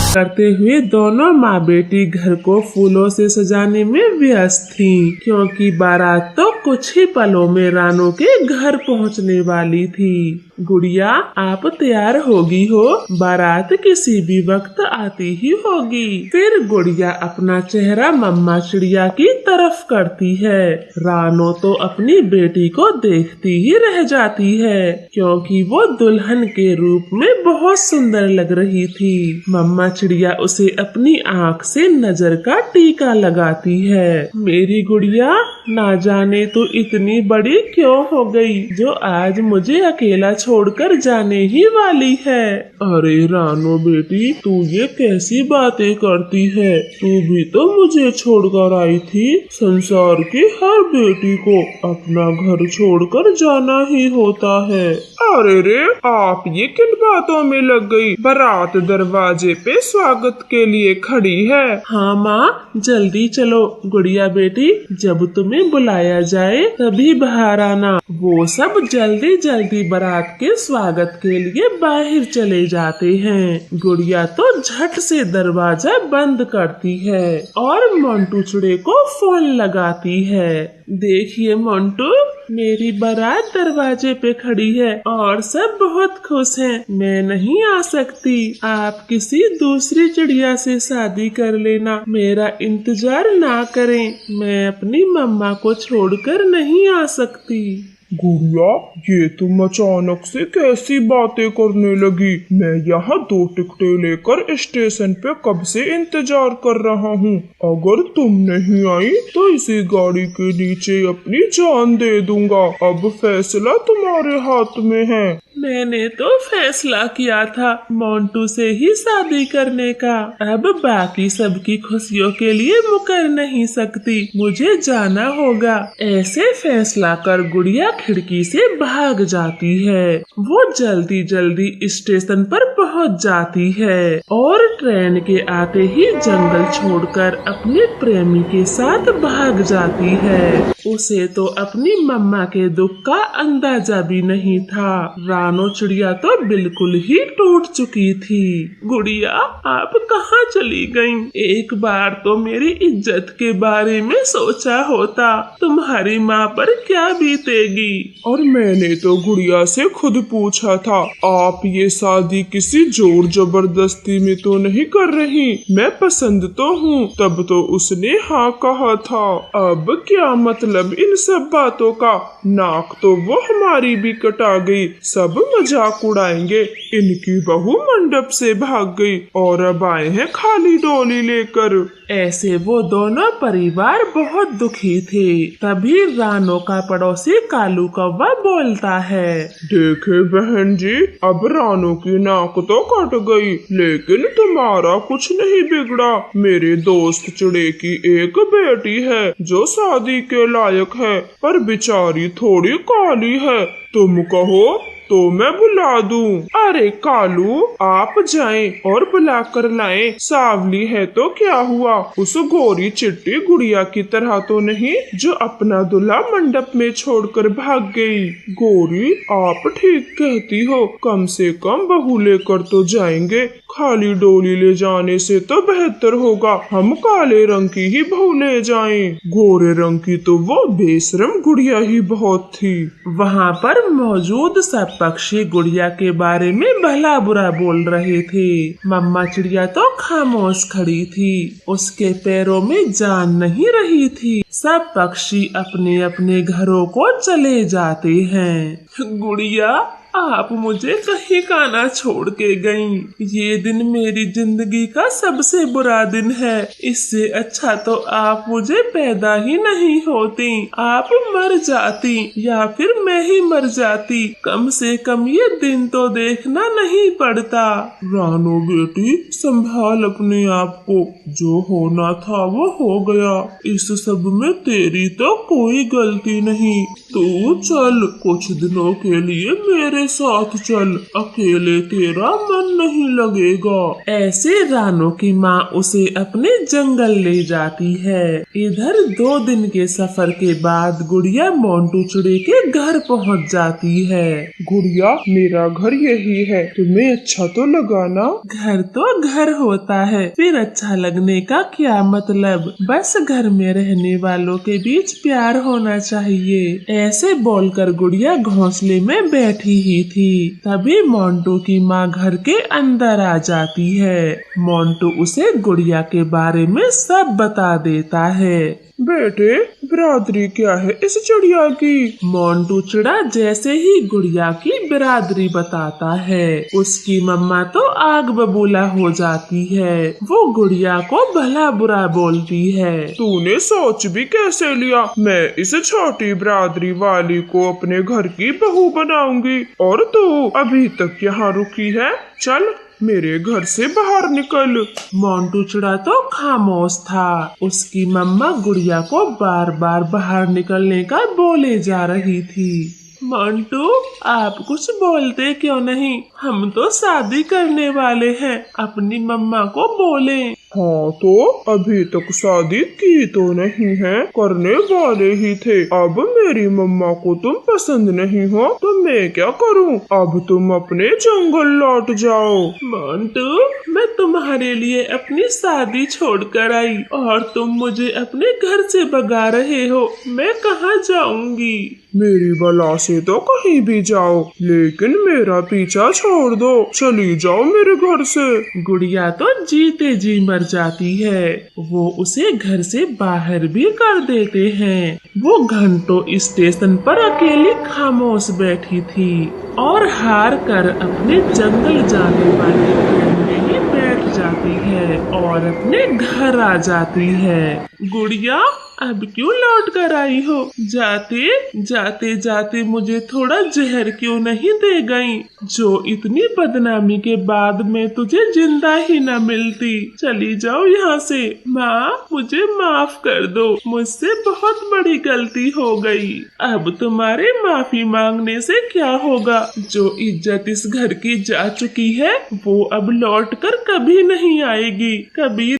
करते हुए दोनों माँ बेटी घर को फूलों से सजाने में व्यस्त थीं, क्योंकि बारात तो कुछ ही पलों में रानो के घर पहुंचने वाली थी। गुड़िया, आप तैयार होगी हो? बारात किसी भी वक्त आती ही होगी। फिर गुड़िया अपना चेहरा मम्मा चिड़िया की तरफ करती है। रानो तो अपनी बेटी को देखती ही रह जाती है, क्योंकि वो दुल्हन के रूप में बहुत सुंदर लग रही थी। मम्मा चिड़िया उसे अपनी आँख से नजर का टीका लगाती है। मेरी गुड़िया, ना जाने तो इतनी बड़ी क्यों हो गई जो आज मुझे अकेला छोड़कर जाने ही वाली है। अरे रानो बेटी, तू ये कैसी बातें करती है? तू भी तो मुझे छोड़कर आई थी। संसार की हर बेटी को अपना घर छोड़कर जाना ही होता है। अरे रे, आप ये किन बातों में लग गई? बारात दरवाजे पे स्वागत के लिए खड़ी है। हाँ माँ, जल्दी चलो। गुड़िया बेटी, जब तुम्हें बुलाया जाए तभी बाहर आना। वो सब जल्दी जल्दी बारात के स्वागत के लिए बाहर चले जाते हैं। गुड़िया तो झट से दरवाजा बंद करती है और मोंटू चिड़े को फोन लगाती है। देखिए मोंटू, मेरी बारात दरवाजे पे खड़ी है और सब बहुत खुश हैं। मैं नहीं आ सकती। आप किसी दूसरी चिड़िया से शादी कर लेना। मेरा इंतजार ना करें। मैं अपनी मम्मा को छोड़कर नहीं आ सकती। गुड़िया, ये तुम अचानक से कैसी बातें करने लगी? मैं यहाँ 2 टिकटें लेकर स्टेशन पे कब से इंतजार कर रहा हूँ। अगर तुम नहीं आई तो इसी गाड़ी के नीचे अपनी जान दे दूंगा। अब फैसला तुम्हारे हाथ में है। मैंने तो फैसला किया था मोंटू से ही शादी करने का। अब बाकी सबकी खुशियों के लिए मुकर नहीं सकती। मुझे जाना होगा। ऐसे फैसला कर गुड़िया खिड़की से भाग जाती है। वो जल्दी जल्दी स्टेशन पर पहुंच जाती है और ट्रेन के आते ही जंगल छोड़कर अपने प्रेमी के साथ भाग जाती है। उसे तो अपनी मम्मा के दुख का अंदाजा भी नहीं था। रानो चिड़िया तो बिल्कुल ही टूट चुकी थी। गुड़िया, आप कहाँ चली गईं? एक बार तो मेरी इज्जत के बारे में सोचा होता। तुम्हारी माँ पर क्या बीतेगी? और मैंने तो गुड़िया से खुद पूछा था, आप ये शादी किसी जोर जबरदस्ती में तो नहीं कर रही? मैं पसंद तो हूँ। तब तो उसने हाँ कहा था। अब क्या मतलब इन सब बातों का? नाक तो वो हमारी भी कटा गई। सब मजाक उड़ाएंगे। इनकी बहू मंडप से भाग गई और अब आए हैं खाली डोली लेकर। ऐसे वो दोनों परिवार बहुत दुखी थे। तभी रानो का पड़ोसी कालू कौवा बोलता है, देखे बहन जी, अब रानो की नाक तो कट गई, लेकिन तुम्हारा कुछ नहीं बिगड़ा। मेरे दोस्त चिड़े की एक बेटी है जो शादी के लायक है, पर बेचारी थोड़ी काली है। तुम कहो तो मैं बुला दूं। अरे कालू, आप जाएं और बुला कर लाएं। सांवली है तो क्या हुआ? उस गोरी चिट्टी गुड़िया की तरह तो नहीं जो अपना दूल्हा मंडप में छोड़कर भाग गई। गोरी, आप ठीक कहती हो। कम से कम बहू लेकर तो जाएंगे। खाली डोली ले जाने से तो बेहतर होगा हम काले रंग की ही बहू ले जाएं। गोरे रंग की तो वो बेशरम गुड़िया ही बहुत थी। वहाँ पर मौजूद सब पक्षी गुड़िया के बारे में भला बुरा बोल रहे थे। मम्मा चिड़िया तो खामोश खड़ी थी। उसके पैरों में जान नहीं रही थी। सब पक्षी अपने अपने घरों को चले जाते हैं। गुड़िया, आप मुझे कहीं का ना छोड़ के गईं। ये दिन मेरी जिंदगी का सबसे बुरा दिन है। इससे अच्छा तो आप मुझे पैदा ही नहीं होती। आप मर जाती या फिर मैं ही मर जाती। कम से कम ये दिन तो देखना नहीं पड़ता। रानो बेटी, संभाल अपने आप को। जो होना था वो हो गया। इस सब में तेरी तो कोई गलती नहीं। तू चल कुछ दिनों के लिए मेरे साथ चल, अकेले तेरा मन नहीं लगेगा। ऐसे रानो की माँ उसे अपने जंगल ले जाती है। इधर 2 दिन के सफर के बाद गुड़िया मोंटू चिड़े के घर पहुँच जाती है। गुड़िया, मेरा घर यही है, तुम्हें अच्छा तो लगा ना? घर तो घर होता है, फिर अच्छा लगने का क्या मतलब, बस घर में रहने वालों के बीच प्यार होना चाहिए। ऐसे बोलकर गुड़िया घोंसले में बैठी ही थी, तभी मोंटू की माँ घर के अंदर आ जाती है। मोंटू उसे गुड़िया के बारे में सब बता देता है। बेटे, बिरादरी क्या है इस चिड़िया की? मोंटू चिड़ा जैसे ही गुड़िया की बिरादरी बताता है, उसकी मम्मा तो आग बबूला हो जाती है। वो गुड़िया को भला बुरा बोलती है। तूने सोच भी कैसे लिया? मैं इस छोटी बिरादरी वाली को अपने घर की बहू बनाऊंगी, और तू अभी तक यहाँ रुकी है? चल मेरे घर से बाहर निकल। मोंटू चिड़ा तो खामोश था। उसकी मम्मा गुड़िया को बार बार बाहर निकलने का बोले जा रही थी। मोंटू, आप कुछ बोलते क्यों नहीं? हम तो शादी करने वाले हैं, अपनी मम्मा को बोले। हाँ, तो अभी तक शादी की तो नहीं है, करने वाले ही थे। अब मेरी मम्मा को तुम पसंद नहीं हो तो मैं क्या करूं? अब तुम अपने जंगल लौट जाओ। मोंटू, मैं तुम्हारे लिए अपनी शादी छोड़कर आई और तुम मुझे अपने घर से भगा रहे हो। मैं कहाँ जाऊंगी? मेरी बला से तो कहीं भी जाओ, लेकिन मेरा पीछा छोड़ दो। चली जाओ मेरे घर से। गुड़िया तो जीते जी मर जाती है। वो उसे घर से बाहर भी कर देते हैं। वो घंटों स्टेशन पर अकेली खामोश बैठी थी और हार कर अपने जंगल जाने वाली ट्रेन में ही बैठ जाती है और अपने घर आ जाती है। गुड़िया, अब क्यों लौट कर आई हो? जाते जाते मुझे थोड़ा जहर क्यों नहीं दे गई, जो इतनी बदनामी के बाद मैं तुझे जिंदा ही न मिलती। चली जाओ यहाँ से। माँ, मुझे माफ कर दो, मुझसे बहुत बड़ी गलती हो गई। अब तुम्हारे माफी मांगने से क्या होगा? जो इज्जत इस घर की जा चुकी है वो अब लौट कर कभी नहीं आएगी। कभी